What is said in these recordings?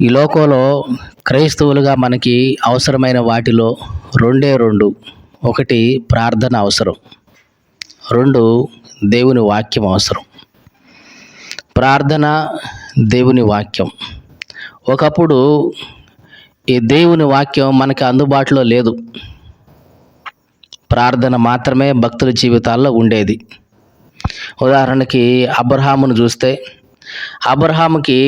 ఈ లోకంలో క్రైస్తవులుగా మనకి అవసరమైన వాటిలో రెండే రెండు. ఒకటి ప్రార్థన అవసరం, రెండు దేవుని వాక్యం అవసరం. ప్రార్థన, దేవుని వాక్యం. ఒకప్పుడు ఈ దేవుని వాక్యం మనకి అందుబాటులో లేదు. ప్రార్థన మాత్రమే భక్తుల జీవితాల్లో ఉండేది. ఉదాహరణకి అబ్రహామును చూస్తే, అబ్రహాముకి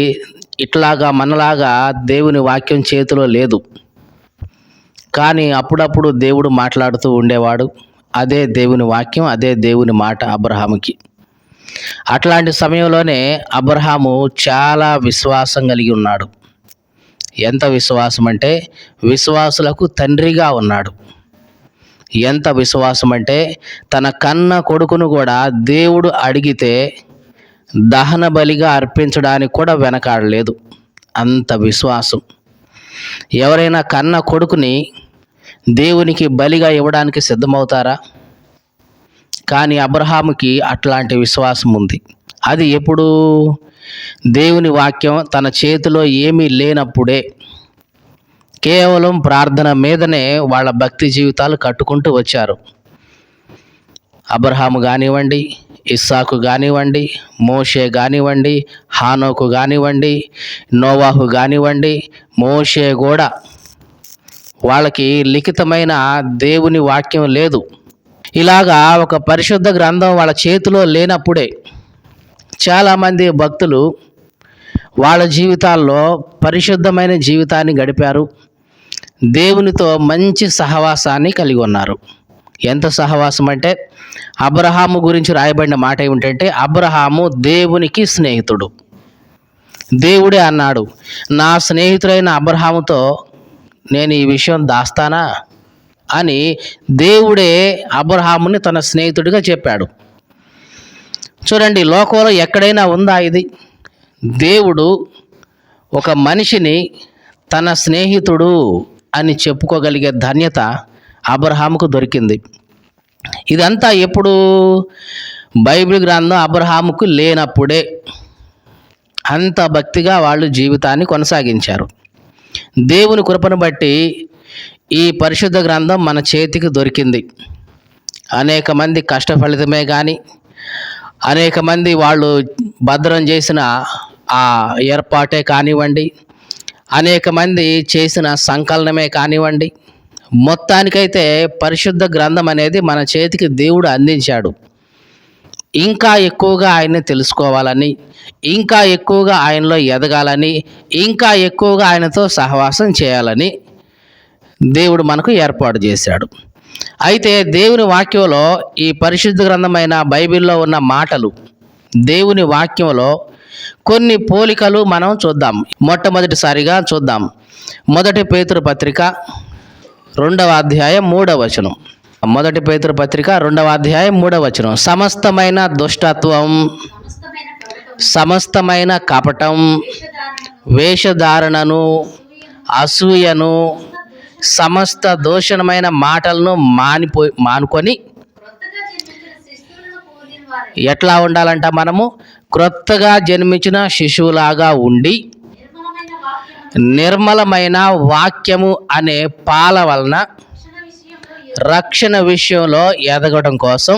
ఇట్లాగా మనలాగా దేవుని వాక్యం చేతిలో లేదు, కానీ అప్పుడప్పుడు దేవుడు మాట్లాడుతూ ఉండేవాడు. అదే దేవుని వాక్యం, అదే దేవుని మాట అబ్రహాముకి. అట్లాంటి సమయంలోనే అబ్రహాము చాలా విశ్వాసం కలిగి ఉన్నాడు. ఎంత విశ్వాసం అంటే విశ్వాసులకు తండ్రిగా ఉన్నాడు. ఎంత విశ్వాసం అంటే తన కన్న కొడుకును కూడా దేవుడు అడిగితే దహన బలిగా అర్పించడానికి కూడా వెనకాడలేదు. అంత విశ్వాసం. ఎవరైనా కన్న కొడుకుని దేవునికి బలిగా ఇవ్వడానికి సిద్ధమవుతారా? కానీ అబ్రహాముకి అట్లాంటి విశ్వాసం ఉంది. అది ఎప్పుడు? దేవుని వాక్యం తన చేతిలో ఏమీ లేనప్పుడే. కేవలం ప్రార్థన మీదనే వాళ్ళ భక్తి జీవితాలు కట్టుకుంటూ వచ్చారు. అబ్రహాము కానివ్వండి, ఇస్సాకు కానివ్వండి, మోషే కానివ్వండి, హానోకు కానివ్వండి, నోవాహు కానివ్వండి, మోషే కూడా వాళ్ళకి లిఖితమైన దేవుని వాక్యం లేదు. ఇలాగా ఒక పరిశుద్ధ గ్రంథం వాళ్ళ చేతిలో లేనప్పుడే చాలామంది భక్తులు వాళ్ళ జీవితాల్లో పరిశుద్ధమైన జీవితాన్ని గడిపారు. దేవునితో మంచి సహవాసాన్ని కలిగి ఉన్నారు. ఎంత సహవాసం అంటే అబ్రహాము గురించి రాయబడిన మాట ఏమిటంటే, అబ్రహాము దేవునికి స్నేహితుడు. దేవుడే అన్నాడు, నా స్నేహితుడైన అబ్రహాముతో నేను ఈ విషయం దాస్తానా అని దేవుడే అబ్రహాముని తన స్నేహితుడిగా చెప్పాడు. చూడండి, లోకంలో ఎక్కడైనా ఉందా ఇది? దేవుడు ఒక మనిషిని తన స్నేహితుడు అని చెప్పుకోగలిగే ధన్యత అబ్రహాముకు దొరికింది. ఇదంతా ఎప్పుడు? బైబిల్ గ్రంథం అబ్రహాముకు లేనప్పుడే. అంత భక్తిగా వాళ్ళు జీవితాన్ని కొనసాగించారు. దేవుని కృపను బట్టి ఈ పరిశుద్ధ గ్రంథం మన చేతికి దొరికింది. అనేక మంది కష్ట ఫలితమే కానీ, అనేక మంది వాళ్ళు భద్రం చేసిన ఆ ఏర్పాటే కానివ్వండి, అనేక మంది చేసిన సంకలనమే కానివ్వండి, మొత్తానికైతే పరిశుద్ధ గ్రంథం అనేది మన చేతికి దేవుడు అందించాడు. ఇంకా ఎక్కువగా ఆయన్ని తెలుసుకోవాలని, ఇంకా ఎక్కువగా ఆయనలో ఎదగాలని, ఇంకా ఎక్కువగా ఆయనతో సహవాసం చేయాలని దేవుడు మనకు ఏర్పాటు చేశాడు. అయితే దేవుని వాక్యంలో ఈ పరిశుద్ధ గ్రంథమైన బైబిల్లో ఉన్న మాటలు, దేవుని వాక్యంలో కొన్ని పోలికలు మనం చూద్దాం. మొట్టమొదటిసారిగా చూద్దాం. 1 పేతురు పత్రిక 2వ అధ్యాయం 3వ వచనం. 1 పేతురు పత్రిక 2వ అధ్యాయం 3వ వచనం. సమస్తమైన దుష్టత్వం, సమస్తమైన కపటం, వేషధారణను, అసూయను, సమస్త దూషణమైన మాటలను మానుకొని ఎట్లా ఉండాలంట? మనము క్రొత్తగా జన్మించిన శిశువులాగా ఉండి నిర్మలమైన వాక్యము అనే పాల వలన రక్షణ విషయంలో ఎదగడం కోసం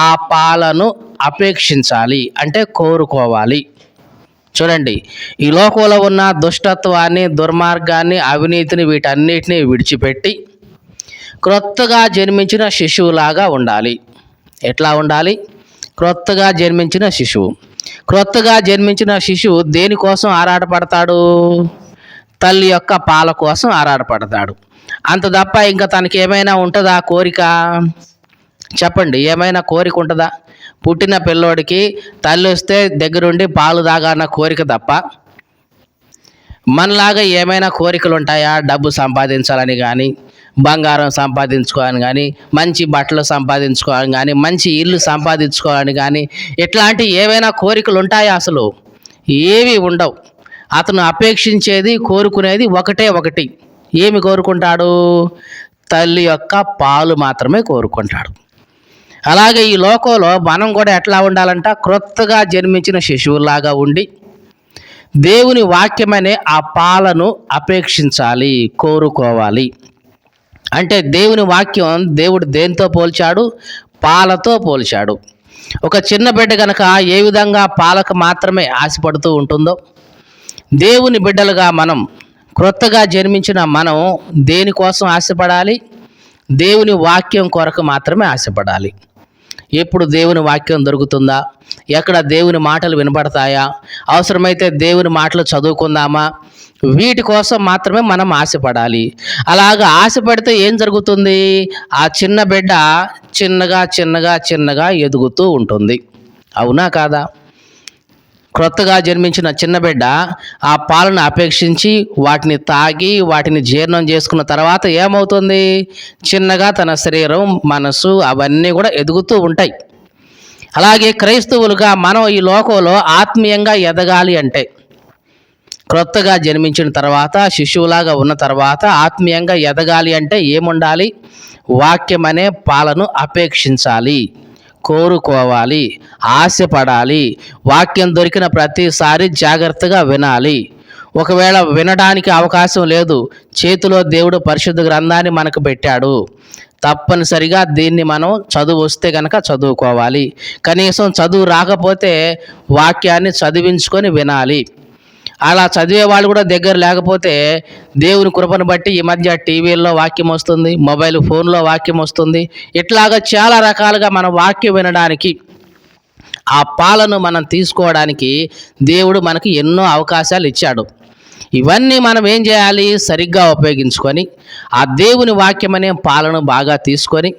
ఆ పాలను అపేక్షించాలి, అంటే కోరుకోవాలి. చూడండి, ఈ లోకంలో ఉన్న దుష్టత్వాన్ని, దుర్మార్గాన్ని, అవినీతిని, వీటన్నిటిని విడిచిపెట్టి క్రొత్తగా జన్మించిన శిశువులాగా ఉండాలి. ఎట్లా ఉండాలి? క్రొత్తగా జన్మించిన శిశువు. క్రొత్తగా జన్మించిన శిశువు దేనికోసం ఆరాటపడతాడు? తల్లి యొక్క పాల కోసం ఆరాటపడతాడు. అంత తప్ప ఇంకా తనకి ఏమైనా ఉంటుందా కోరిక? చెప్పండి, ఏమైనా కోరిక ఉంటుందా? పుట్టిన పిల్లోడికి తల్లి వస్తే దగ్గరుండి పాలు తాగాలన్న కోరిక తప్ప మనలాగా ఏమైనా కోరికలు ఉంటాయా? డబ్బు సంపాదించాలని కానీ, బంగారం సంపాదించుకోవాలని కానీ, మంచి బట్టలు సంపాదించుకోవాలని కానీ, మంచి ఇల్లు సంపాదించుకోవాలని కానీ, ఇట్లాంటి ఏవైనా కోరికలు ఉంటాయా? అసలు ఏవి ఉండవు. అతను అపేక్షించేది, కోరుకునేది ఒకటే ఒకటి. ఏమి కోరుకుంటాడు? తల్లి యొక్క పాలు మాత్రమే కోరుకుంటాడు. అలాగే ఈ లోకంలో మనం కూడా ఎట్లా ఉండాలంట? క్రొత్తగా జన్మించిన శిశువులాగా ఉండి దేవుని వాక్యమనే ఆ పాలను అపేక్షించాలి, కోరుకోవాలి. అంటే దేవుని వాక్యం దేవుడు దేనితో పోల్చాడు? పాలతో పోల్చాడు. ఒక చిన్న బిడ్డ గనక ఏ విధంగా పాలకు మాత్రమే ఆశపడుతూ ఉంటుందో, దేవుని బిడ్డలుగా మనం, క్రొత్తగా జన్మించిన మనం దేనికోసం ఆశపడాలి? దేవుని వాక్యం కొరకు మాత్రమే ఆశపడాలి. ఎప్పుడు దేవుని వాక్యం దొరుకుతుందా? ఎక్కడ దేవుని మాటలు వినపడతాయా? అవసరమైతే దేవుని మాటలు చదువుకుందామా? వీటి కోసం మాత్రమే మనం ఆశపడాలి. అలాగా ఆశపడితే ఏం జరుగుతుంది? ఆ చిన్న బిడ్డ చిన్నగా చిన్నగా చిన్నగా ఎదుగుతూ ఉంటుంది. అవునా కాదా? క్రొత్తగా జన్మించిన చిన్న బిడ్డ ఆ పాలను అపేక్షించి వాటిని తాగి వాటిని జీర్ణం చేసుకున్న తర్వాత ఏమవుతుంది? చిన్నగా తన శరీరం, మనసు అవన్నీ కూడా ఎదుగుతూ ఉంటాయి. అలాగే క్రైస్తవులుగా మనం ఈ లోకంలో ఆత్మీయంగా ఎదగాలి అంటే, క్రొత్తగా జన్మించిన తర్వాత, శిశువులాగా ఉన్న తర్వాత ఆత్మీయంగా ఎదగాలి అంటే ఏముండాలి? వాక్యం అనే పాలను అపేక్షించాలి, కోరుకోవాలి, ఆశపడాలి. వాక్యం దొరికిన ప్రతిసారి జాగ్రత్తగా వినాలి. ఒకవేళ వినడానికి అవకాశం లేదు, చేతిలో దేవుడు పరిశుద్ధ గ్రంథాన్ని మనకు పెట్టాడు. తప్పనిసరిగా దీన్ని మనం చదువు వస్తే కనుక చదువుకోవాలి. కనీసం చదువు రాకపోతే వాక్యాన్ని చదివించుకొని వినాలి. అలా చదివే వాళ్ళు కూడా దగ్గర లేకపోతే దేవుని కృపను బట్టి ఈ మధ్య టీవీల్లో వాక్యం వస్తుంది, మొబైల్ ఫోన్లో వాక్యం వస్తుంది. ఇట్లాగా చాలా రకాలుగా మన వాక్యం వినడానికి, ఆ పాలను మనం తీసుకోవడానికి దేవుడు మనకి ఎన్నో అవకాశాలు ఇచ్చాడు. ఇవన్నీ మనం ఏం చేయాలి? సరిగ్గా ఉపయోగించుకొని ఆ దేవుని వాక్యం అనే పాలను బాగా తీసుకొని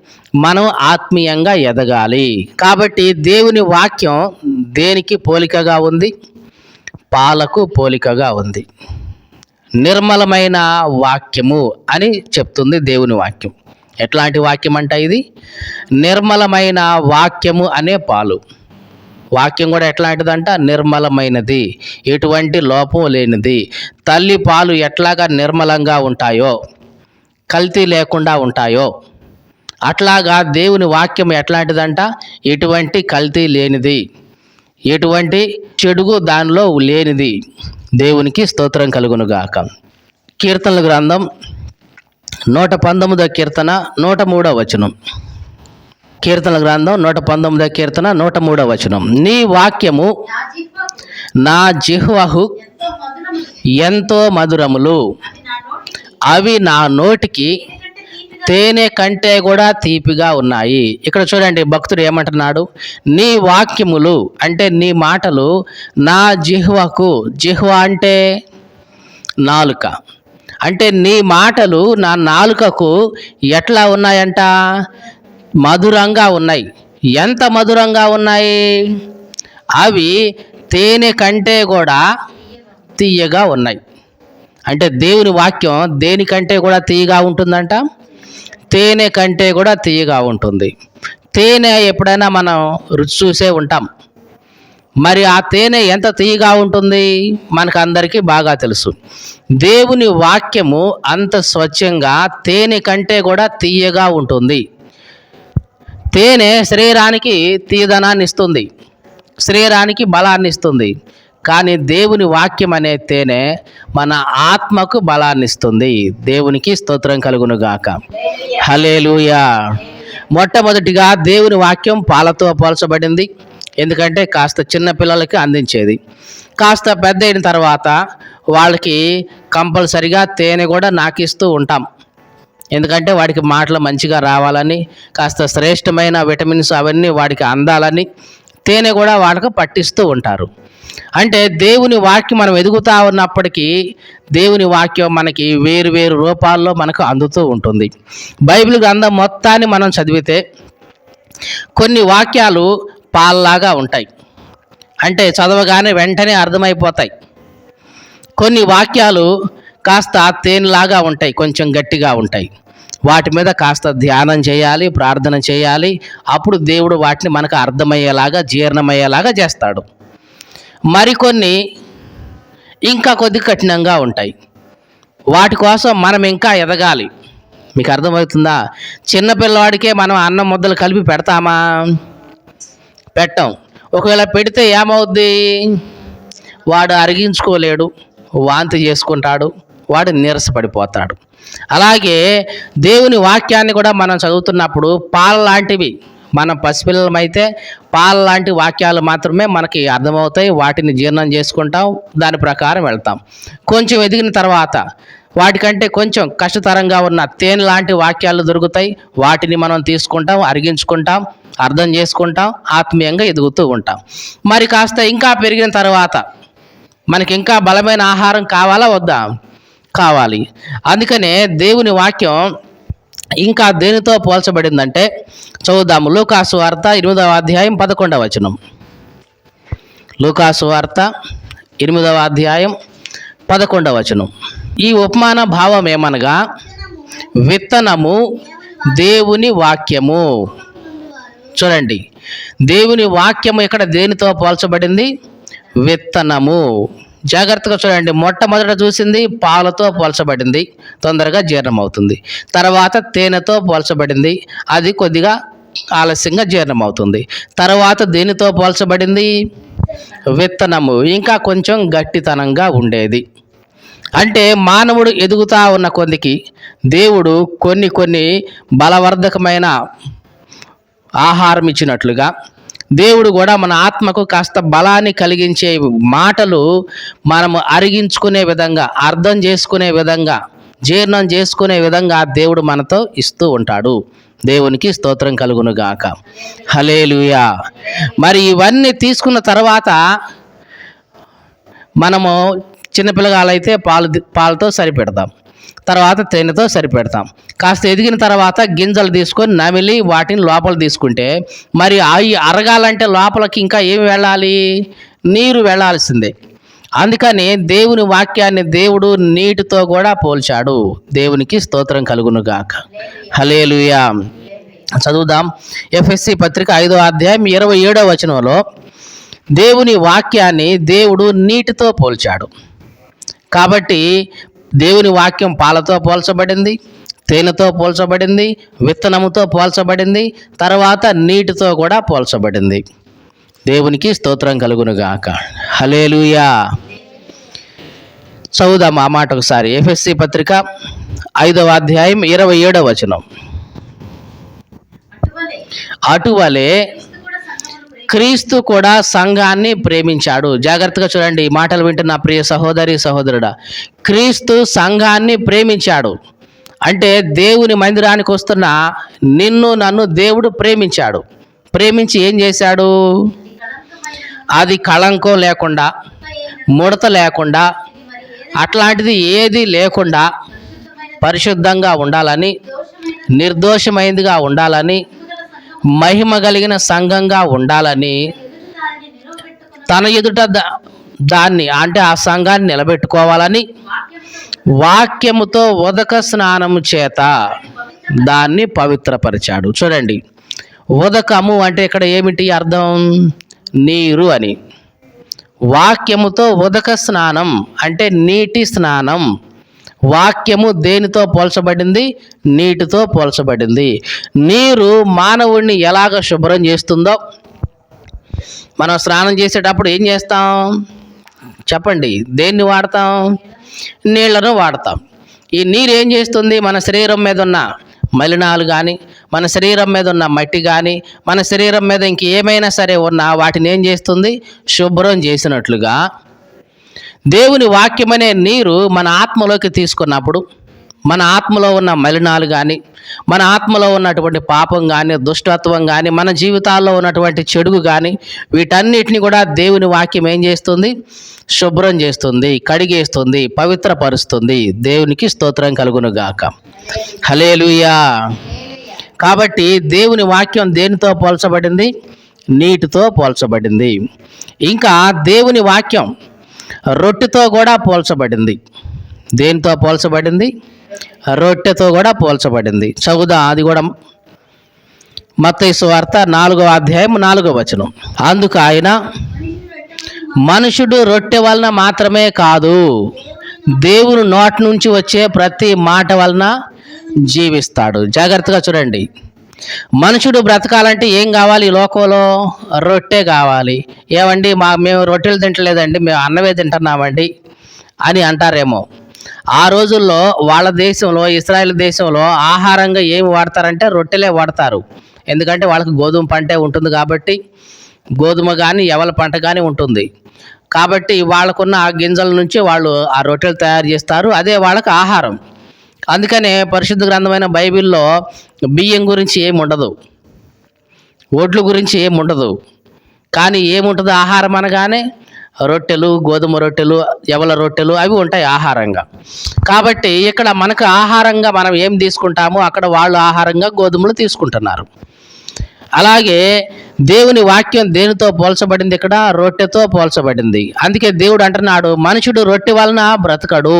మనం ఆత్మీయంగా ఎదగాలి. కాబట్టి దేవుని వాక్యం దేనికి పోలికగా ఉంది? పాలకు పోలికగా ఉంది. నిర్మలమైన వాక్యము అని చెప్తుంది దేవుని వాక్యం. ఎట్లాంటి వాక్యం అంట ఇది? నిర్మలమైన వాక్యము అనే పాలు. వాక్యం కూడా ఎట్లాంటిదంట? నిర్మలమైనది, ఎటువంటి లోపం లేనిది. తల్లి పాలు ఎట్లాగా నిర్మలంగా ఉంటాయో, కల్తీ లేకుండా ఉంటాయో, అట్లాగా దేవుని వాక్యం ఎట్లాంటిదంట? ఎటువంటి కల్తీ లేనిది, ఎటువంటి చెడుగు దానిలో లేనిది. దేవునికి స్తోత్రం కలుగునుగాక. కీర్తనల గ్రంథం 119వ కీర్తన 103వ వచనం. కీర్తనల గ్రంథం 119వ కీర్తన 103వ వచనం. నీ వాక్యము నా జిహ్వకు ఎంతో మధురములు, అవి నా నోటికి తేనె కంటే కూడా తీపిగా ఉన్నాయి. ఇక్కడ చూడండి, భక్తుడు ఏమంటున్నాడు? నీ వాక్యములు అంటే నీ మాటలు నా జిహ్వకు, జిహ్వ అంటే నాలుక, అంటే నీ మాటలు నా నాలుకకు ఎట్లా ఉన్నాయంట? మధురంగా ఉన్నాయి. ఎంత మధురంగా ఉన్నాయి? అవి తేనె కంటే కూడా తీయగా ఉన్నాయి. అంటే దేవుని వాక్యం దేనికంటే కూడా తీయగా ఉంటుందంట? తేనె కంటే కూడా తీయగా ఉంటుంది. తేనె ఎప్పుడైనా మనం రుచి చూసే ఉంటాం. మరి ఆ తేనె ఎంత తీయగా ఉంటుంది మనకు అందరికీ బాగా తెలుసు. దేవుని వాక్యము అంత స్వచ్ఛంగా తేనె కంటే కూడా తీయగా ఉంటుంది. తేనె శరీరానికి తీయదనాన్ని ఇస్తుంది, శరీరానికి బలాన్ని ఇస్తుంది. కానీ దేవుని వాక్యం అనే తేనె మన ఆత్మకు బలాన్ని ఇస్తుంది. దేవునికి స్తోత్రం కలుగునుగాక. హల్లెలూయా. మొట్టమొదటిగా దేవుని వాక్యం పాలతో పోల్చబడింది. ఎందుకంటే కాస్త చిన్న పిల్లలకి అందించేది. కాస్త పెద్ద అయిన తర్వాత వాళ్ళకి కంపల్సరిగా తేనె కూడా నాకిస్తూ ఉంటాం. ఎందుకంటే వాడికి మాటలు మంచిగా రావాలని, కాస్త శ్రేష్టమైన విటమిన్స్ అవన్నీ వాడికి అందాలని తేనె కూడా వాళ్ళకు పట్టిస్తూ ఉంటారు. అంటే దేవుని వాక్యం మనం ఎదుగుతూ ఉన్నప్పటికీ దేవుని వాక్యం మనకి వేరు వేరు రూపాల్లో మనకు అందుతూ ఉంటుంది. బైబిల్ గ్రంథం మొత్తాన్ని మనం చదివితే కొన్ని వాక్యాలు పాల్లాగా ఉంటాయి, అంటే చదవగానే వెంటనే అర్థమైపోతాయి. కొన్ని వాక్యాలు కాస్త తేనెలాగా ఉంటాయి, కొంచెం గట్టిగా ఉంటాయి. వాటి మీద కాస్త ధ్యానం చేయాలి, ప్రార్థన చేయాలి. అప్పుడు దేవుడు వాటిని మనకు అర్థమయ్యేలాగా, జీర్ణమయ్యేలాగా చేస్తాడు. మరికొన్ని ఇంకా కొద్ది కఠినంగా ఉంటాయి. వాటి కోసం మనం ఇంకా ఎదగాలి. మీకు అర్థమవుతుందా? చిన్నపిల్లవాడికే మనం అన్నం ముద్దలు కలిపి పెడతామా? పెట్టం. ఒకవేళ పెడితే ఏమవుద్ది? వాడు అరిగించుకోలేడు, వాంతి చేసుకుంటాడు, వాడు నీరసపడిపోతాడు. అలాగే దేవుని వాక్యాన్ని కూడా మనం చదువుతున్నప్పుడు పాల లాంటివి, మనం పసిపిల్లలమైతే పాల లాంటి వాక్యాలు మాత్రమే మనకి అర్థమవుతాయి, వాటిని జీర్ణం చేసుకుంటాం, దాని ప్రకారం వెళ్తాం. కొంచెం ఎదిగిన తర్వాత వాటికంటే కొంచెం కష్టతరంగా ఉన్న తేనె లాంటి వాక్యాలు దొరుకుతాయి, వాటిని మనం తీసుకుంటాం, అరిగించుకుంటాం, అర్థం చేసుకుంటాం, ఆత్మీయంగా ఎదుగుతూ ఉంటాం. మరి కాస్త ఇంకా పెరిగిన తర్వాత మనకి ఇంకా బలమైన ఆహారం కావాలా వద్దా? కావాలి. అందుకనే దేవుని వాక్యం ఇంకా దేనితో పోల్చబడిందంటే చదువుదాము. లూకాసు వార్త 8వ అధ్యాయం 11వ వచనం. లూకాసు వార్త 8వ అధ్యాయం 11వ వచనం. ఈ ఉపమాన భావం ఏమనగా, విత్తనము దేవుని వాక్యము. చూడండి, దేవుని వాక్యము ఇక్కడ దేనితో పోల్చబడింది? విత్తనము. జాగ్రత్తగా చూడండి. మొట్టమొదట చూసింది పాలతో పోల్చబడింది, తొందరగా జీర్ణమవుతుంది. తర్వాత తేనెతో పోల్చబడింది, అది కొద్దిగా ఆలస్యంగా జీర్ణమవుతుంది. తర్వాత దేనితో పోల్చబడింది? విత్తనము, ఇంకా కొంచెం గట్టితనంగా ఉండేది. అంటే మానవుడు ఎదుగుతా ఉన్న కొద్దికి దేవుడు కొన్ని బలవర్ధకమైన ఆహారం ఇచ్చినట్లుగా దేవుడు కూడా మన ఆత్మకు కాస్త బలాన్ని కలిగించే మాటలు మనము అరిగించుకునే విధంగా, అర్థం చేసుకునే విధంగా, జీర్ణం చేసుకునే విధంగా దేవుడు మనతో ఇస్తూ ఉంటాడు. దేవునికి స్తోత్రం కలుగును గాక. హల్లెలూయా. మరి ఇవన్నీ తీసుకున్న తర్వాత మనము చిన్నపిల్లగాలైతే పాలతో సరిపెడతాం, తర్వాత తేనెతో సరిపెడతాం. కాస్త ఎదిగిన తర్వాత గింజలు తీసుకొని నమిలి వాటిని లోపల తీసుకుంటే, మరి అవి అరగాలంటే లోపలికి ఇంకా ఏమి వెళ్ళాలి? నీరు వెళ్ళాల్సిందే. అందుకని దేవుని వాక్యాన్ని దేవుడు నీటితో కూడా పోల్చాడు. దేవునికి స్తోత్రం కలుగును గాక. హల్లెలూయా. చదువుదాం. ఎఫెసీ పత్రిక 5వ అధ్యాయం 27వ వచనంలో దేవుని వాక్యాన్ని దేవుడు నీటితో పోల్చాడు. కాబట్టి దేవుని వాక్యం పాలతో పోల్చబడింది, తేనెతో పోల్చబడింది, విత్తనముతో పోల్చబడింది, తర్వాత నీటితో కూడా పోల్చబడింది. దేవునికి స్తోత్రం కలుగును గాక. హల్లెలూయా. చదువుదాం ఆ మాట ఒకసారి. ఎఫెసీ పత్రిక 5వ అధ్యాయం 27వ వచనం. అటువలే క్రీస్తు కూడా సంఘాన్ని ప్రేమించాడు. జాగ్రత్తగా చూడండి, ఈ మాటలు వింటున్న ప్రియ సహోదరి సహోదరుడా, క్రీస్తు సంఘాన్ని ప్రేమించాడు అంటే దేవుని మందిరానికి వస్తున్న నిన్ను నన్ను దేవుడు ప్రేమించాడు. ప్రేమించి ఏం చేశాడు? అది కళంకం లేకుండా, ముడత లేకుండా, అట్లాంటిది ఏది లేకుండా పరిశుద్ధంగా ఉండాలని, నిర్దోషమైనదిగా ఉండాలని, మహిమ కలిగిన సంఘంగా ఉండాలని తన ఎదుట దాన్ని అంటే ఆ సంఘాన్ని నిలబెట్టుకోవాలని వాక్యముతో ఉదక స్నానము చేత దాన్ని పవిత్రపరిచాడు. చూడండి, ఉదకము అంటే ఇక్కడ ఏమిటి అర్థం? నీరు అని. వాక్యముతో ఉదక స్నానం అంటే నీటి స్నానం. వాక్యము దేనితో పోల్చబడింది? నీటితో పోల్చబడింది. నీరు మానవుడిని ఎలాగ శుభ్రం చేస్తుందో, మనం స్నానం చేసేటప్పుడు ఏం చేస్తాం చెప్పండి? దేన్ని వాడతాం? నీళ్లను వాడతాం. ఈ నీరు ఏం చేస్తుంది? మన శరీరం మీద ఉన్న మలినాలు కానీ, మన శరీరం మీద ఉన్న మట్టి కానీ, మన శరీరం మీద ఇంకేమైనా సరే ఉన్నా వాటిని ఏం చేస్తుంది? శుభ్రం చేసినట్లుగా దేవుని వాక్యం అనే నీరు మన ఆత్మలోకి తీసుకున్నప్పుడు మన ఆత్మలో ఉన్న మలినాలు కానీ, మన ఆత్మలో ఉన్నటువంటి పాపం కానీ, దుష్టత్వం కానీ, మన జీవితాల్లో ఉన్నటువంటి చెడుగు కానీ, వీటన్నిటిని కూడా దేవుని వాక్యం ఏం చేస్తుంది? శుభ్రం చేస్తుంది, కడిగేస్తుంది, పవిత్రపరుస్తుంది. దేవునికి స్తోత్రం కలుగును గాక. హల్లెలూయా. కాబట్టి దేవుని వాక్యం దేనితో పోల్చబడింది? నీటితో పోల్చబడింది. ఇంకా దేవుని వాక్యం రొట్టెతో కూడా పోల్చబడింది. దేనితో పోల్చబడింది? రొట్టెతో కూడా పోల్చబడింది. చదువుదాం అది కూడా. మత్తయి సువార్త 4వ అధ్యాయం 4వ వచనం. అందుకు ఆయన, మనుషుడు రొట్టె వలన మాత్రమే కాదు, దేవుని నోటి నుంచి వచ్చే ప్రతి మాట వలన జీవిస్తాడు. జాగ్రత్తగా చూడండి, మనుషుడు బ్రతకాలంటే ఏం కావాలి ఈ లోకంలో? రొట్టె కావాలి. ఏమండి మేము రొట్టెలు తింటలేదండి, మేము అన్నమే తింటున్నామండి అని అంటారేమో. ఆ రోజుల్లో వాళ్ళ దేశంలో, ఇశ్రాయేల్ దేశంలో ఆహారంగా ఏమి వాడతారంటే రొట్టెలే వాడతారు. ఎందుకంటే వాళ్ళకి గోధుమ పంటే ఉంటుంది కాబట్టి, గోధుమ కానీ ఎవల పంట కానీ ఉంటుంది కాబట్టి వాళ్ళకున్న ఆ గింజల నుంచి వాళ్ళు ఆ రొట్టెలు తయారు చేస్తారు. అదే వాళ్ళకి ఆహారం. అందుకనే పరిశుద్ధ గ్రంథమైన బైబిల్లో బియ్యం గురించి ఏమి ఉండదు, ఓట్ల గురించి ఏమి ఉండదు. కానీ ఏముంటుంది ఆహారం అనగానే? రొట్టెలు, గోధుమ రొట్టెలు, ఎవల రొట్టెలు అవి ఉంటాయి ఆహారంగా. కాబట్టి ఇక్కడ మనకు ఆహారంగా మనం ఏం తీసుకుంటామో అక్కడ వాళ్ళు ఆహారంగా గోధుమలు తీసుకుంటున్నారు. అలాగే దేవుని వాక్యం దేనితో పోల్చబడింది? ఇక్కడ రొట్టెతో పోల్చబడింది. అందుకే దేవుడు అంటున్నాడు, మనుషుడు రొట్టె వలన బ్రతకడు.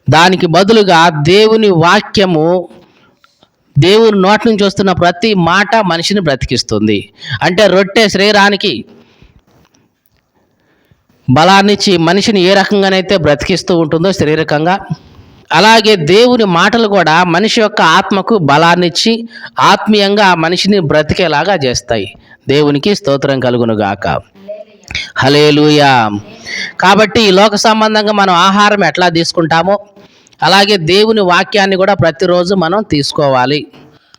దానికి బదులుగా దేవుని వాక్యము, దేవుని నోటి నుంచి వస్తున్న ప్రతి మాట మనిషిని బ్రతికిస్తుంది. అంటే రొట్టె శరీరానికి బలాన్నిచ్చి మనిషిని ఏ రకంగానైతే బ్రతికిస్తూ ఉంటుందో శారీరకంగా, అలాగే దేవుని మాటలు కూడా మనిషి యొక్క ఆత్మకు బలాన్నిచ్చి ఆత్మీయంగా ఆ మనిషిని బ్రతికేలాగా చేస్తాయి. దేవునికి స్తోత్రం కలుగునుగాక. హల్లెలూయా. కాబట్టి ఈ లోక సంబంధంగా మనం ఆహారం ఎట్లా తీసుకుంటామో అలాగే దేవుని వాక్యాన్ని కూడా ప్రతిరోజు మనం తీసుకోవాలి,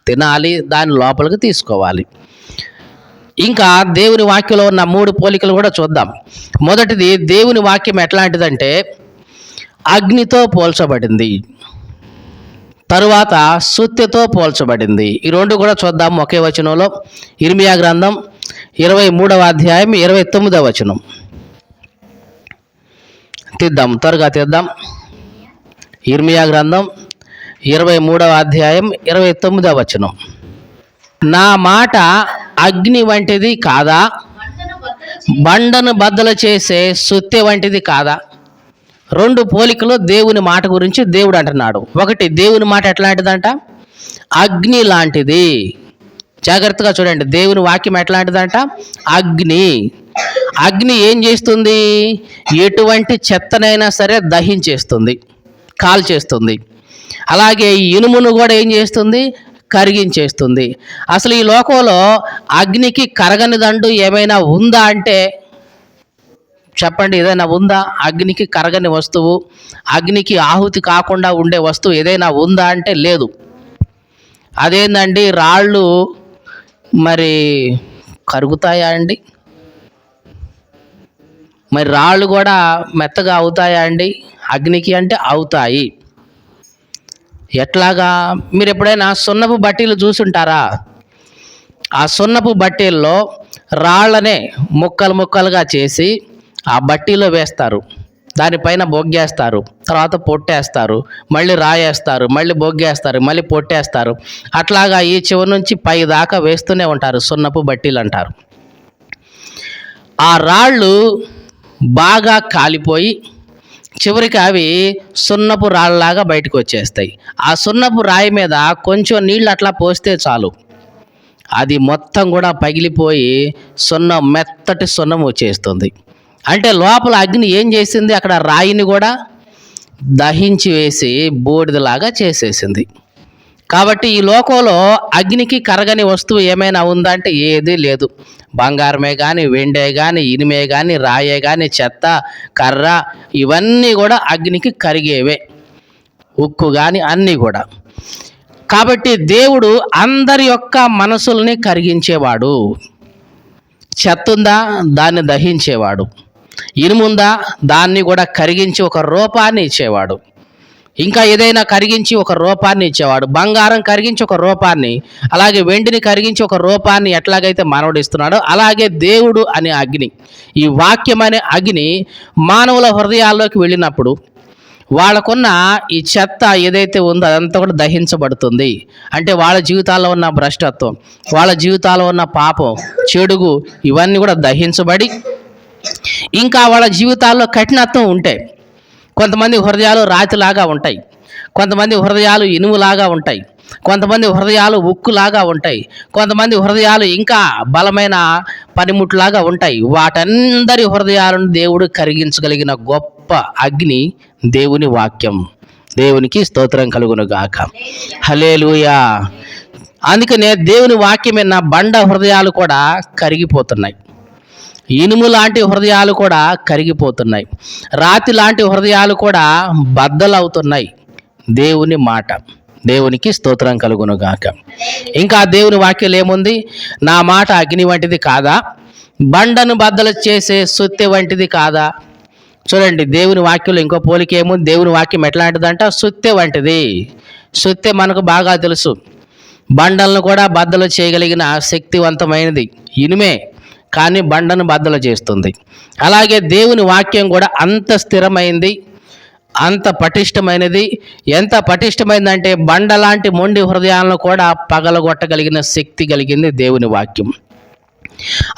తినాలి, దాని లోపలికి తీసుకోవాలి. ఇంకా దేవుని వాక్యంలో ఉన్న 3 పోలికలు కూడా చూద్దాం. మొదటిది, దేవుని వాక్యం ఎట్లాంటిదంటే అగ్నితో పోల్చబడింది. తరువాత సుత్తెతో పోల్చబడింది. ఈ 2 కూడా చూద్దాం ఒకే వచనంలో. ఇర్మియా గ్రంథం 23వ అధ్యాయం 29వ వచనం తీద్దాం, త్వరగా తీద్దాం. ఇర్మియా గ్రంథం 23వ అధ్యాయం 29వ వచనం. నా మాట అగ్ని వంటిది కాదా, బండను బద్దలు చేసే సుత్తె వంటిది కాదా? 2 పోలికలు దేవుని మాట గురించి దేవుడు అంటున్నాడు. ఒకటి, దేవుని మాట ఎట్లాంటిదంట? అగ్ని లాంటిది. జాగ్రత్తగా చూడండి, దేవుని వాక్యం ఎట్లాంటిదంట? అగ్ని. అగ్ని ఏం చేస్తుంది? ఎటువంటి చెత్తనైనా సరే దహించేస్తుంది, కాల్చేస్తుంది. అలాగే ఇనుమును కూడా ఏం చేస్తుంది? కరిగించేస్తుంది. అసలు ఈ లోకంలో అగ్నికి కరగని దండు ఏమైనా ఉందా అంటే చెప్పండి, ఏదైనా ఉందా? అగ్నికి కరగని వస్తువు, అగ్నికి ఆహుతి కాకుండా ఉండే వస్తువు ఏదైనా ఉందా అంటే లేదు. అదేందండి, రాళ్ళు మరి కరుగుతాయా అండి? మరి రాళ్ళు కూడా మెత్తగా అవుతాయా అండి అగ్నికి అంటే? అవుతాయి. ఎట్లాగా? మీరు ఎప్పుడైనా సున్నపు బట్టీలు చూసుంటారా? ఆ సున్నపు బట్టీల్లో రాళ్ళనే ముక్కలు ముక్కలుగా చేసి ఆ బట్టీలో వేస్తారు, దానిపైన బొగ్గేస్తారు, తర్వాత పొట్టేస్తారు, మళ్ళీ రాయేస్తారు, మళ్ళీ బొగ్గేస్తారు, మళ్ళీ పొట్టేస్తారు. అట్లాగా ఈ చివరి నుంచి పై దాకా వేస్తూనే ఉంటారు, సున్నపు బట్టీలు అంటారు. ఆ రాళ్ళు బాగా కాలిపోయి చివరికి అవి సున్నపు రాళ్ళలాగా బయటకు వచ్చేస్తాయి. ఆ సున్నపు రాయి మీద కొంచెం నీళ్ళు అట్లా పోస్తే చాలు, అది మొత్తం కూడా పగిలిపోయి మెత్తటి సున్నం వచ్చేస్తుంది. అంటే లోపల అగ్ని ఏం చేసింది? అక్కడ రాయిని కూడా దహించి వేసి బూడిదలాగా చేసేసింది. కాబట్టి ఈ లోకంలో అగ్నికి కరగని వస్తువు ఏమైనా ఉందా అంటే ఏదీ లేదు. బంగారమే కానీ, వెండే కానీ, ఇనుమే కానీ, రాయే కానీ, చెత్త, కర్ర ఇవన్నీ కూడా అగ్నికి కరిగేవే, ఉక్కు కానీ అన్నీ కూడా. కాబట్టి దేవుడు అందరి యొక్క మనసుల్ని కరిగించేవాడు. చెత్త ఉందా, దాన్ని దహించేవాడు. ఇనుముందా, దాన్ని కూడా కరిగించి ఒక రూపాన్ని ఇచ్చేవాడు. ఇంకా ఏదైనా కరిగించి ఒక రూపాన్ని ఇచ్చేవాడు. బంగారం కరిగించి ఒక రూపాన్ని, అలాగే వెండిని కరిగించి ఒక రూపాన్ని ఎట్లాగైతే మానవుడు ఇస్తున్నాడో అలాగే దేవుడు అనే అగ్ని, ఈ వాక్యం అనే అగ్ని మానవుల హృదయాల్లోకి వెళ్ళినప్పుడు వాళ్ళకున్న ఈ చెత్త ఏదైతే ఉందో అదంతా కూడా దహించబడుతుంది. అంటే వాళ్ళ జీవితాల్లో ఉన్న భ్రష్టత్వం, వాళ్ళ జీవితాల్లో ఉన్న పాపం, చెడుగు ఇవన్నీ కూడా దహించబడి, ఇంకా వాళ్ళ జీవితాల్లో కఠినత్వం ఉంటే, కొంతమంది హృదయాలు రాతిలాగా ఉంటాయి, కొంతమంది హృదయాలు ఇనుములాగా ఉంటాయి, కొంతమంది హృదయాలు ఉక్కులాగా ఉంటాయి, కొంతమంది హృదయాలు ఇంకా బలమైన పనిముట్లాగా ఉంటాయి. వాటందరి హృదయాలను దేవుడు కరిగించగలిగిన గొప్ప అగ్ని దేవుని వాక్యం. దేవునికి స్తోత్రం కలుగును గాక. హల్లెలూయా. అందుకనే దేవుని వాక్యం విన్న బండ హృదయాలు కూడా కరిగిపోతున్నాయి. ఇనుము లాంటి హృదయాలు కూడా కరిగిపోతున్నాయి. రాతి లాంటి హృదయాలు కూడా బద్దలవుతున్నాయి. దేవుని మాట. దేవునికి స్తోత్రం కలుగును గాక. ఇంకా దేవుని వాక్యం ఏముంది? నా మాట అగ్ని వంటిది కాదా, బండను బద్దలు చేసే సుత్తె వంటిది కాదా. చూడండి, దేవుని వాక్యంలో ఇంకో పోలిక ఏముంది? దేవుని వాక్యం ఎట్లాంటిదంట? సుత్తె వంటిది. సుత్తె మనకు బాగా తెలుసు, బండలను కూడా బద్దలు చేయగలిగిన శక్తివంతమైనది ఇనుమే, కానీ బండను బద్దలు చేస్తుంది. అలాగే దేవుని వాక్యం కూడా అంత స్థిరమైంది, అంత పటిష్టమైనది. ఎంత పటిష్టమైందంటే బండ లాంటి మొండి హృదయాలను కూడా పగలగొట్టగలిగిన శక్తి కలిగింది దేవుని వాక్యం.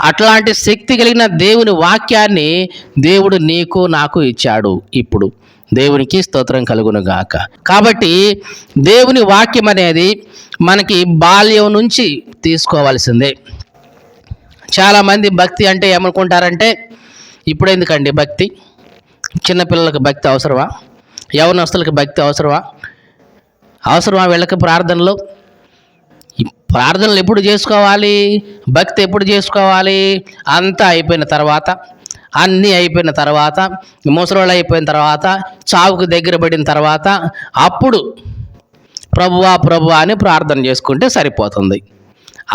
అట్లాంటి శక్తి కలిగిన దేవుని వాక్యాన్ని దేవుడు నీకు నాకు ఇచ్చాడు. ఇప్పుడు దేవునికి స్తోత్రం కలుగును గాక. కాబట్టి దేవుని వాక్యం అనేది మనకి బాల్యం నుంచి తీసుకోవాల్సిందే. చాలామంది భక్తి అంటే ఏమనుకుంటారంటే, ఇప్పుడు ఎందుకండి భక్తి? చిన్నపిల్లలకు భక్తి అవసరమా? యవనస్తులకు భక్తి అవసరమా? వీళ్ళకి ప్రార్థనలు? ప్రార్థనలు ఎప్పుడు చేసుకోవాలి? భక్తి ఎప్పుడు చేసుకోవాలి? అంతా అయిపోయిన తర్వాత, అన్నీ అయిపోయిన తర్వాత, ముసలోళ్ళు అయిపోయిన తర్వాత, చావుకు దగ్గర పడిన తర్వాత, అప్పుడు ప్రభువా ప్రభువా అని ప్రార్థన చేసుకుంటే సరిపోతుంది.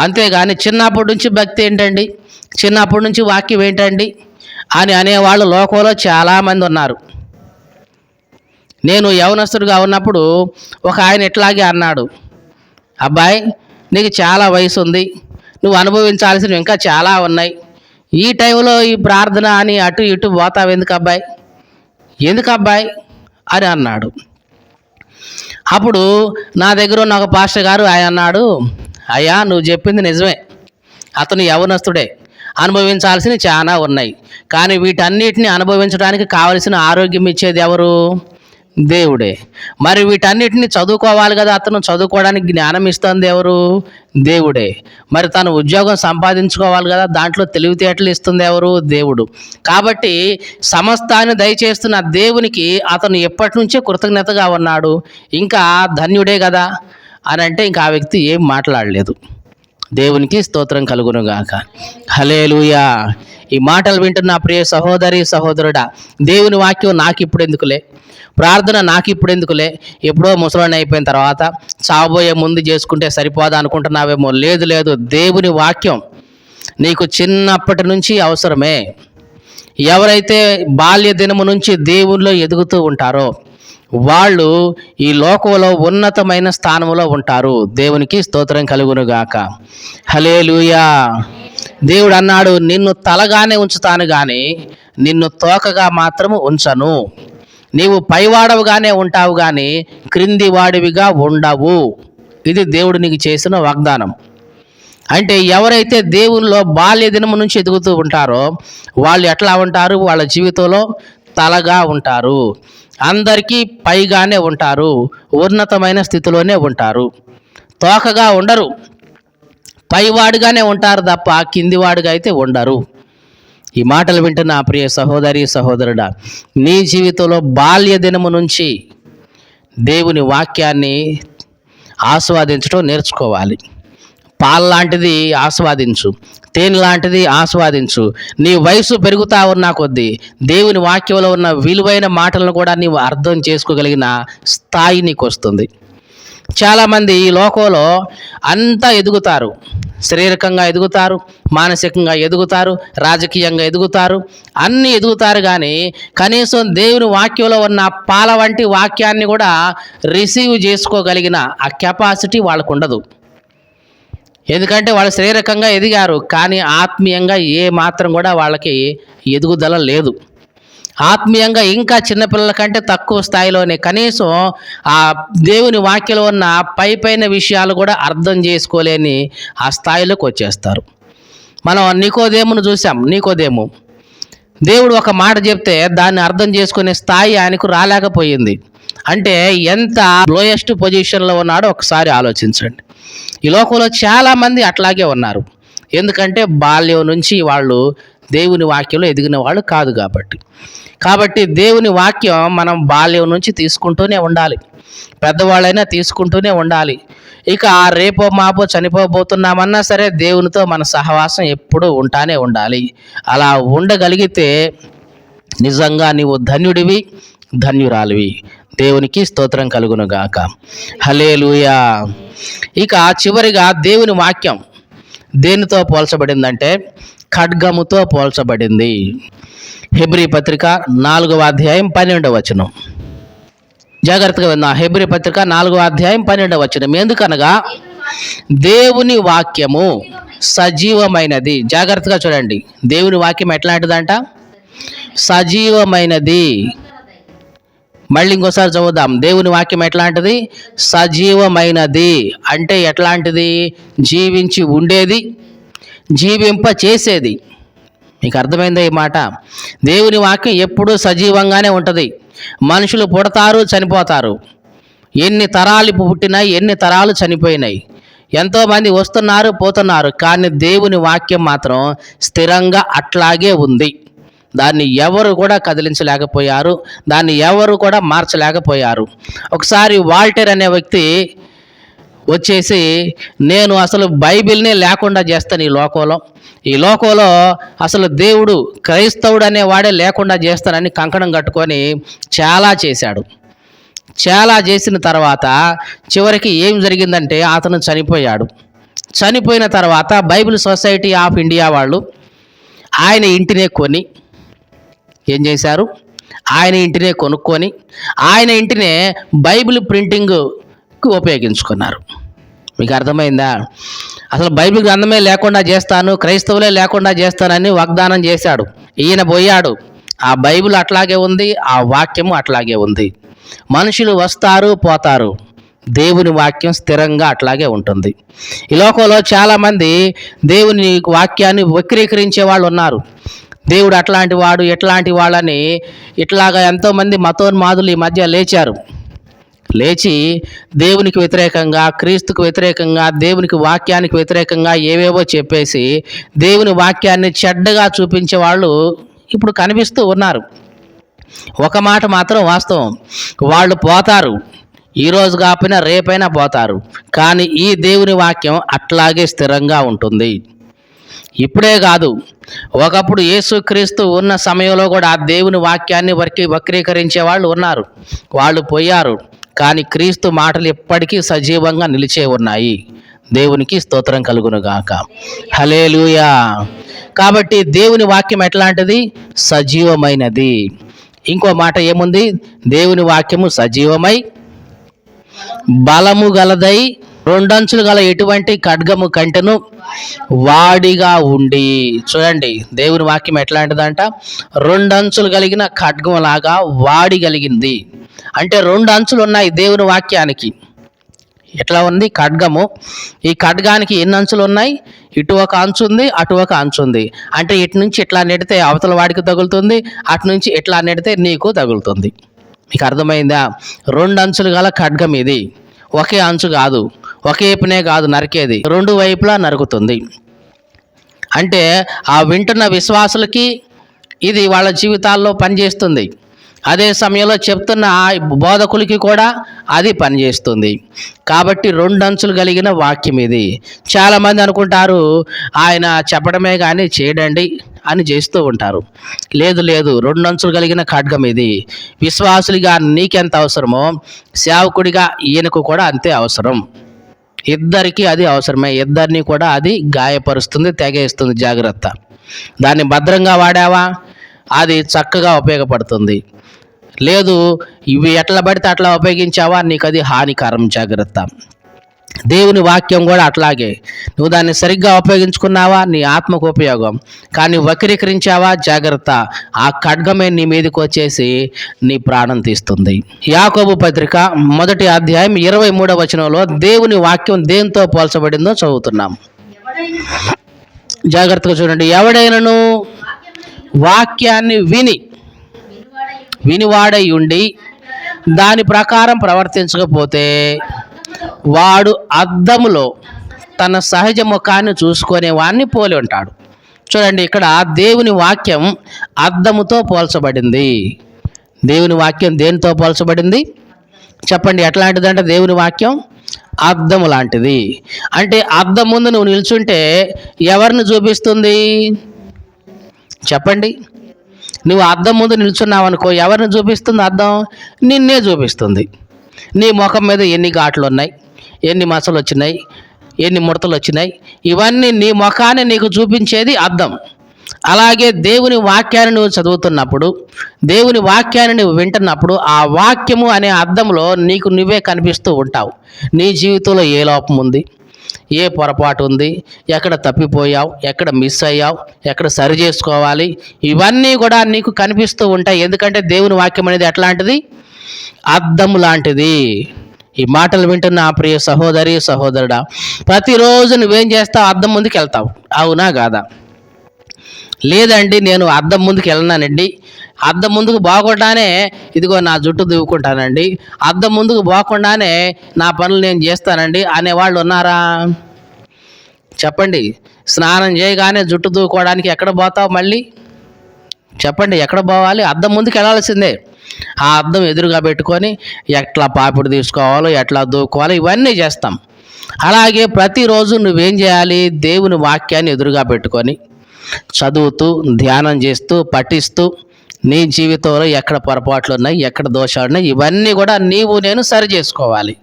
అంతేగాని చిన్నప్పటి నుంచి భక్తి ఏంటండి, చిన్నప్పటి నుంచి వాక్యం ఏంటండి అని అనేవాళ్ళు లోకంలో చాలామంది ఉన్నారు. నేను యవనస్తుడిగా ఉన్నప్పుడు ఒక ఆయన ఇట్లాగే అన్నాడు, అబ్బాయి నీకు చాలా వయసు ఉంది, నువ్వు అనుభవించాల్సినవి ఇంకా చాలా ఉన్నాయి, ఈ టైంలో ఈ ప్రార్థన అని అటు ఇటు పోతావు ఎందుకు అబ్బాయి అని అన్నాడు. అప్పుడు నా దగ్గర ఉన్న ఒక పాస్టర్ గారు ఆయన అన్నాడు, అయ్యా నువ్వు చెప్పింది నిజమే, అతను యవనస్తుడే, అనుభవించాల్సినవి చాలా ఉన్నాయి, కానీ వీటన్నిటిని అనుభవించడానికి కావలసిన ఆరోగ్యం ఇచ్చేది ఎవరు? దేవుడే. మరి వీటన్నిటిని చదువుకోవాలి కదా, అతను చదువుకోవడానికి జ్ఞానం ఇస్తుంది ఎవరు? దేవుడే. మరి తను ఉద్యోగం సంపాదించుకోవాలి కదా, దాంట్లో తెలివితేటలు ఇస్తుంది ఎవరు? దేవుడు. కాబట్టి సమస్తాన్ని దయచేస్తున్న దేవునికి అతను ఎప్పటి నుంచే కృతజ్ఞతగా ఉన్నాడు, ఇంకా ధన్యుడే కదా అని అంటే ఇంకా ఆ వ్యక్తి ఏం మాట్లాడలేదు. దేవునికి స్తోత్రం కలుగును గాక. హల్లెలూయా. ఈ మాటలు వింటున్న ప్రియ సహోదరి సహోదరుడా, దేవుని వాక్యం నాకు ఇప్పుడు ఎందుకులే, ప్రార్థన నాకు ఇప్పుడు ఎందుకులే, ఎప్పుడో ముసలోని అయిపోయిన తర్వాత చావబోయే ముందు చేసుకుంటే సరిపోదా అనుకుంటున్నావేమో. లేదు, దేవుని వాక్యం నీకు చిన్నప్పటి నుంచి అవసరమే. ఎవరైతే బాల్య దినము నుంచి దేవునిలో ఎదుగుతూ ఉంటారో వాళ్ళు ఈ లోకంలో ఉన్నతమైన స్థానంలో ఉంటారు. దేవునికి స్తోత్రం కలుగును గాక. హల్లెలూయా. దేవుడు అన్నాడు, నిన్ను తలగానే ఉంచుతాను కానీ నిన్ను తోకగా మాత్రము ఉంచను. నీవు పైవాడవుగానే ఉంటావు కానీ క్రింది వాడివిగా ఉండవు. ఇది దేవుడు నీకు చేసిన వాగ్దానం. అంటే ఎవరైతే దేవునిలో బాల్య దినము నుంచి ఎదుగుతూ ఉంటారో వాళ్ళు ఎట్లా ఉంటారు? వాళ్ళ జీవితంలో తలగా ఉంటారు, అందరికీ పైగానే ఉంటారు, ఉన్నతమైన స్థితిలోనే ఉంటారు. తోకగా ఉండరు, పైవాడుగానే ఉంటారు తప్ప కిందివాడుగా అయితే ఉండరు. ఈ మాటలు వింటున్న ప్రియ సహోదరి సహోదరుడా, నీ జీవితంలో బాల్య దినము నుంచి దేవుని వాక్యాన్ని ఆస్వాదించడం నేర్చుకోవాలి. పాలు లాంటిది ఆస్వాదించు, తేనె లాంటిది ఆస్వాదించు. నీ వయసు పెరుగుతా ఉన్న కొద్దీ దేవుని వాక్యంలో ఉన్న విలువైన మాటలను కూడా నీవు అర్థం చేసుకోగలిగిన స్థాయి నీకు వస్తుంది. చాలామంది ఈ లోకంలో అంతా ఎదుగుతారు, శారీరకంగా ఎదుగుతారు, మానసికంగా ఎదుగుతారు, రాజకీయంగా ఎదుగుతారు, అన్నీ ఎదుగుతారు, కానీ కనీసం దేవుని వాక్యంలో ఉన్న పాల వంటి వాక్యాన్ని కూడా రిసీవ్ చేసుకోగలిగిన ఆ కెపాసిటీ వాళ్ళకు ఉండదు. ఎందుకంటే వాళ్ళు శారీరకంగా ఎదిగారు, కానీ ఆత్మీయంగా ఏ మాత్రం కూడా వాళ్ళకి ఎదుగుదల లేదు. ఆత్మీయంగా ఇంకా చిన్నపిల్లల కంటే తక్కువ స్థాయిలోనే కనీసం ఆ దేవుని వాక్యంలో ఉన్న పైన విషయాలు కూడా అర్థం చేసుకోలేని ఆ స్థాయిలోకి వచ్చేస్తారు. మనం నికోదేమును చూసాం. నికోదేము దేవుడు ఒక మాట చెప్తే దాన్ని అర్థం చేసుకునే స్థాయి ఆయనకు రాలేకపోయింది. అంటే ఎంత లోయెస్ట్ పొజిషన్లో ఉన్నాడో ఒకసారి ఆలోచించండి. ఈ లోకంలో చాలామంది అట్లాగే ఉన్నారు. ఎందుకంటే బాల్యం నుంచి వాళ్ళు దేవుని వాక్యంలో ఎదిగిన వాళ్ళు కాదు కాబట్టి దేవుని వాక్యం మనం బాల్యం నుంచి తీసుకుంటూనే ఉండాలి. పెద్దవాళ్ళైనా తీసుకుంటూనే ఉండాలి. ఇక రేపో మాపో చనిపోబోతున్నామన్నా సరే దేవునితో మన సహవాసం ఎప్పుడూ ఉంటానే ఉండాలి. అలా ఉండగలిగితే నిజంగా నీవు ధన్యుడివి, ధన్యురాలివి. దేవునికి స్తోత్రం కలుగును గాక. హల్లెలూయా. ఇక చివరిగా దేవుని వాక్యం దేనితో పోల్చబడిందంటే ఖడ్గముతో పోల్చబడింది. హెబ్రీ పత్రిక 4వ అధ్యాయం 12వ వచనం. జాగ్రత్తగా విన్నా. హెబ్రీ పత్రిక 4వ అధ్యాయం 12వ వచనం. ఎందుకనగా దేవుని వాక్యము సజీవమైనది. జాగ్రత్తగా చూడండి. దేవుని వాక్యం ఎట్లాంటిదంట? సజీవమైనది. మళ్ళీ ఇంకోసారి చదువుదాం. దేవుని వాక్యం ఎట్లాంటిది? సజీవమైనది. అంటే ఎట్లాంటిది? జీవించి ఉండేది, జీవింప చేసేది. మీకు అర్థమైందా ఈ మాట? దేవుని వాక్యం ఎప్పుడూ సజీవంగానే ఉంటుంది. మనుషులు పుడతారు, చనిపోతారు. ఎన్ని తరాలు పుట్టినాయి, ఎన్ని తరాలు చనిపోయినాయి. ఎంతోమంది వస్తున్నారు, పోతున్నారు. కానీ దేవుని వాక్యం మాత్రం స్థిరంగా అట్లాగే ఉంది. దాన్ని ఎవరు కూడా కదిలించలేకపోయారు, దాన్ని ఎవరు కూడా మార్చలేకపోయారు. ఒకసారి వాల్టర్ అనే వ్యక్తి వచ్చేసి, నేను అసలు బైబిల్నే లేకుండా చేస్తాను ఈ లోకంలో అసలు దేవుడు, క్రైస్తవుడు అనేవాడే లేకుండా చేస్తానని కంకణం కట్టుకొని చాలా చేశాడు. చాలా చేసిన తర్వాత చివరికి ఏం జరిగిందంటే అతను చనిపోయాడు. చనిపోయిన తర్వాత బైబిల్ సొసైటీ ఆఫ్ ఇండియా వాళ్ళు ఆయన ఇంటినే కొని ఏం చేశారు? ఆయన ఇంటినే కొనుక్కొని ఆయన ఇంటినే బైబిల్ ప్రింటింగ్కి ఉపయోగించుకున్నారు. మీకు అర్థమైందా? అసలు బైబిల్ గ్రంథమే లేకుండా చేస్తాను, క్రైస్తవులే లేకుండా చేస్తానని వాగ్దానం చేశాడు. ఈయన పోయాడు. ఆ బైబిల్ అట్లాగే ఉంది, ఆ వాక్యము అట్లాగే ఉంది. మనుషులు వస్తారు, పోతారు. దేవుని వాక్యం స్థిరంగా అట్లాగే ఉంటుంది. ఈ లోకంలో చాలామంది దేవుని వాక్యాన్ని వక్రీకరించే వాళ్ళు ఉన్నారు. దేవుడు అట్లాంటి వాడు, ఎట్లాంటి వాళ్ళని ఇట్లాగా ఎంతోమంది మతోన్మాదులు ఈ మధ్య లేచారు. లేచి దేవునికి వ్యతిరేకంగా, క్రీస్తుకు వ్యతిరేకంగా, దేవునికి వాక్యానికి వ్యతిరేకంగా ఏవేవో చెప్పేసి దేవుని వాక్యాన్ని చెడ్డగా చూపించే వాళ్ళు ఇప్పుడు కనిపిస్తూ ఉన్నారు. ఒక మాట మాత్రం వాస్తవం, వాళ్ళు పోతారు. ఈరోజు కాకపోయినా రేపైనా పోతారు. కానీ ఈ దేవుని వాక్యం అట్లాగే స్థిరంగా ఉంటుంది. ఇప్పుడే కాదు, ఒకప్పుడు యేసుక్రీస్తు ఉన్న సమయంలో కూడా ఆ దేవుని వాక్యాన్ని వక్రీకరించే వాళ్ళు ఉన్నారు. వాళ్ళు పోయారు. కానీ క్రీస్తు మాటలు ఎప్పటికీ సజీవంగా నిలిచే ఉన్నాయి. దేవునికి స్తోత్రం కలుగును గాక. హల్లెలూయా. కాబట్టి దేవుని వాక్యం ఎట్లాంటిది? సజీవమైనది. ఇంకో మాట ఏముంది? దేవుని వాక్యము సజీవమై బలము గలదై రెండంచులు గల ఎటువంటి ఖడ్గము కంటెను వాడిగా ఉండి. చూడండి, దేవుని వాక్యం ఎట్లాంటిదంట? రెండంచులు కలిగిన ఖడ్గం లాగా వాడి కలిగింది. అంటే రెండు అంచులు ఉన్నాయి దేవుని వాక్యానికి. ఎట్లా ఉంది ఖడ్గము? ఈ ఖడ్గానికి ఎన్ని అంచులు ఉన్నాయి? ఇటు ఒక అంచు ఉంది, అటు ఒక అంచు ఉంది. అంటే ఇటు నుంచి ఇట్లా నెడితే అవతల వాడికి తగులుతుంది, అటు నుంచి ఇట్లా నెడితే నీకు తగులుతుంది. మీకు అర్థమైందా? రెండు అంచులు గల ఖడ్గం ఇది. ఒకే అంచు కాదు, ఒకే వైపునే కాదు నరికేది, రెండు వైపులా నరుకుతుంది. అంటే ఆ వింటున్న విశ్వాసులకి ఇది వాళ్ళ జీవితాల్లో పనిచేస్తుంది. అదే సమయంలో చెప్తున్న బోధకులకి కూడా అది పనిచేస్తుంది. కాబట్టి రెండు అంచులు కలిగిన వాక్యం ఇది. చాలామంది అనుకుంటారు ఆయన చెప్పడమే కానీ చేయడండి అని చేస్తూ ఉంటారు. లేదు లేదు, రెండు అంచులు కలిగిన ఖడ్గం ఇది. విశ్వాసులుగా నీకెంత అవసరమో సేవకుడిగా ఈయనకు కూడా అంతే అవసరం. ఇద్దరికీ అది అవసరమే. ఇద్దరిని కూడా అది గాయపరుస్తుంది, తెగేస్తుంది. జాగ్రత్త. దాన్ని భద్రంగా వాడావా అది చక్కగా ఉపయోగపడుతుంది. లేదు, ఇవి ఎట్లా పడితే అట్లా ఉపయోగించావా నీకు అది హానికరం. జాగ్రత్త. దేవుని వాక్యం కూడా అట్లాగే. నువ్వు దాన్ని సరిగ్గా ఉపయోగించుకున్నావా నీ ఆత్మకు ఉపయోగం, కానీ వక్రీకరించావా జాగ్రత్త. ఆ ఖడ్గమే నీ మీదకి వచ్చేసి నీ ప్రాణం తీస్తుంది. యాకోబు పత్రిక 1వ అధ్యాయం 23వ వచనంలో దేవుని వాక్యం దేంతో పోల్చబడిందో చదువుతున్నాం. జాగ్రత్తగా చూడండి. ఎవడైనను వాక్యాన్ని వినివాడై ఉండి దాని ప్రకారం ప్రవర్తించకపోతే వాడు అద్దములో తన సహజ ముఖాన్ని చూసుకునే వాడిని పోలి ఉంటాడు. చూడండి, ఇక్కడ దేవుని వాక్యం అద్దముతో పోల్చబడింది. దేవుని వాక్యం దేనితో పోల్చబడింది చెప్పండి? ఎట్లాంటిదంటే దేవుని వాక్యం అద్దం లాంటిది. అంటే అద్దం ముందు నువ్వు నిల్చుంటే ఎవరిని చూపిస్తుంది చెప్పండి? నువ్వు అద్దం ముందు నిల్చున్నావు అనుకో, ఎవరిని చూపిస్తుంది అద్దం? నిన్నే చూపిస్తుంది. నీ ముఖం మీద ఎన్ని ఘాట్లు ఉన్నాయి, ఎన్ని మచ్చలు వచ్చినాయి, ఎన్ని ముడతలు వచ్చినాయి, ఇవన్నీ నీ ముఖాన్ని నీకు చూపించేది అద్దం. అలాగే దేవుని వాక్యాన్ని నువ్వు చదువుతున్నప్పుడు, దేవుని వాక్యాన్ని నువ్వు వింటున్నప్పుడు, ఆ వాక్యము అనే అద్దంలో నీకు నువ్వే కనిపిస్తూ ఉంటావు. నీ జీవితంలో ఏ లోపం ఉంది, ఏ పొరపాటు ఉంది, ఎక్కడ తప్పిపోయావు, ఎక్కడ మిస్ అయ్యావు, ఎక్కడ సరి చేసుకోవాలి, ఇవన్నీ కూడా నీకు కనిపిస్తూ ఉంటాయి. ఎందుకంటే దేవుని వాక్యం అనేది ఎట్లాంటిది? అద్దం లాంటిది. ఈ మాటలు వింటున్న ఆ ప్రియ సహోదరి సహోదరుడా, ప్రతిరోజు నువ్వేం చేస్తావు? అద్దం ముందుకు వెళ్తావు, అవునా కాదా? లేదండి నేను అద్దం ముందుకు వెళ్ళనానండి, అద్దం ముందుకు పోకుండానే ఇదిగో నా జుట్టు దువ్వుకుంటానండి, అద్దం ముందుకు పోకుండానే నా పనులు నేను చేస్తానండి అనేవాళ్ళు ఉన్నారా? చెప్పండి. స్నానం చేయగానే జుట్టు దువ్వుకోవడానికి ఎక్కడ పోతావు మళ్ళీ? చెప్పండి, ఎక్కడ పోవాలి? అద్దం ముందుకు వెళ్ళాల్సిందే. ఆ అద్దం ఎదురుగా పెట్టుకొని ఎట్లా పాపిడి తీసుకోవాలో, ఎట్లా దూకోవాలో ఇవన్నీ చేస్తాం. అలాగే ప్రతిరోజు నువ్వేం చేయాలి? దేవుని వాక్యాన్ని ఎదురుగా పెట్టుకొని చదువుతూ, ధ్యానం చేస్తూ, పఠిస్తూ, నీ జీవితంలో ఎక్కడ పొరపాట్లు ఉన్నాయి, ఎక్కడ దోషాలు ఉన్నాయి, ఇవన్నీ కూడా నేను సరి చేసుకోవాలి.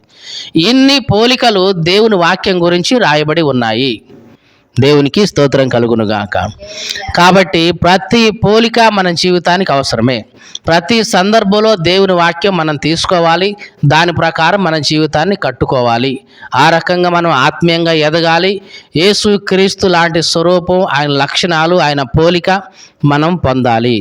ఇన్ని పోలికలు దేవుని వాక్యం గురించి రాయబడి ఉన్నాయి. దేవునికి స్తోత్రం కలుగునుగాక. కాబట్టి ప్రతి పోలిక మన జీవితానికి అవసరమే. ప్రతి సందర్భంలో దేవుని వాక్యం మనం తీసుకోవాలి, దాని ప్రకారం మన జీవితాన్ని కట్టుకోవాలి. ఆ రకంగా మనం ఆత్మీయంగా ఎదగాలి. యేసు క్రీస్తు లాంటి స్వరూపం, ఆయన లక్షణాలు, ఆయన పోలిక మనం పొందాలి.